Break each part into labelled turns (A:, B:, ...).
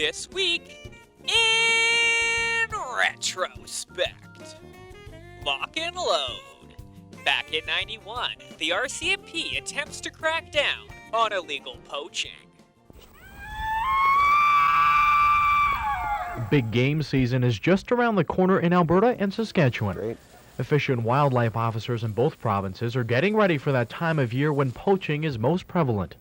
A: This week in Retrospect. Lock and load. Back in 91, the RCMP attempts to crack down on illegal poaching.
B: Big game season is just around the corner in Alberta and Saskatchewan.
C: Great.
B: Fish and wildlife officers in both provinces are getting ready for that time of year when poaching is most prevalent.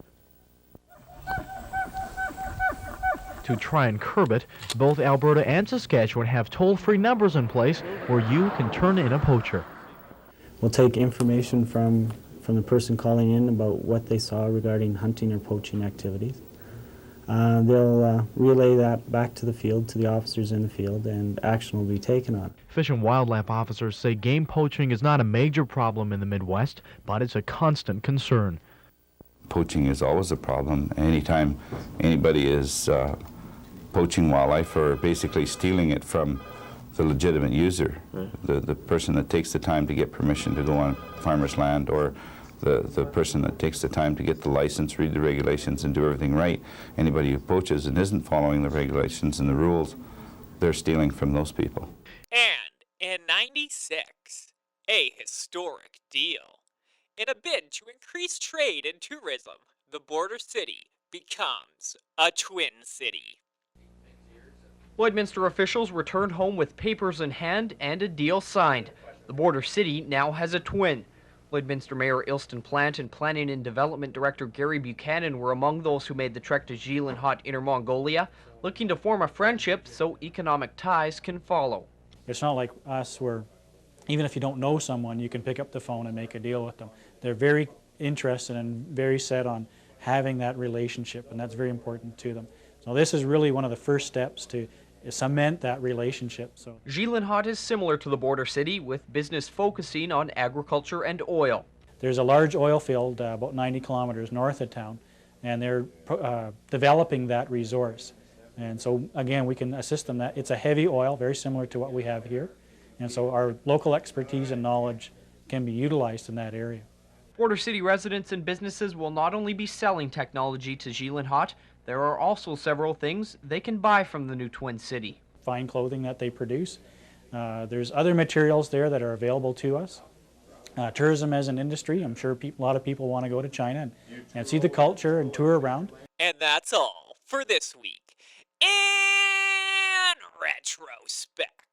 B: To try and curb it, both Alberta and Saskatchewan have toll-free numbers in place where you can turn in a poacher.
D: We'll take information from the person calling in about what they saw regarding hunting or poaching activities. They'll relay that back to the field, to the officers in the field, and action will be taken on it.
B: Fish and wildlife officers say game poaching is not a major problem in the Midwest, but it's a constant concern.
E: Poaching is always a problem. Anytime anybody is poaching wildlife or basically stealing it from the legitimate user, the person that takes the time to get permission to go on farmer's land, or the person that takes the time to get the license, read the regulations, and do everything right. Anybody who poaches and isn't following the regulations and the rules, they're stealing from those people.
A: And in 96, a historic deal. In a bid to increase trade and tourism, the border city becomes a twin city.
F: Lloydminster officials returned home with papers in hand and a deal signed. The border city now has a twin. Lloydminster Mayor Ilston Plant and Planning and Development Director Gary Buchanan were among those who made the trek to Zhilinhot, Inner Mongolia, looking to form a friendship so economic ties can follow.
G: It's not like us where even if you don't know someone, you can pick up the phone and make a deal with them. They're very interested and very set on having that relationship, and that's very important to them. So this is really one of the first steps to cement that relationship. So
F: Zhilinhot is similar to the border city, with business focusing on agriculture and oil.
G: There's a large oil field about 90 kilometers north of town, and they're developing that resource. And so again, we can assist them. That it's a heavy oil, very similar to what we have here. And so our local expertise and knowledge can be utilized in that area.
F: Border city residents and businesses will not only be selling technology to Zhilinhot, there are also several things they can buy from the new twin city.
G: Fine clothing that they produce. There's other materials there that are available to us. Tourism as an industry, I'm sure a lot of people want to go to China and see the culture and tour around.
A: And that's all for this week in Retrospect.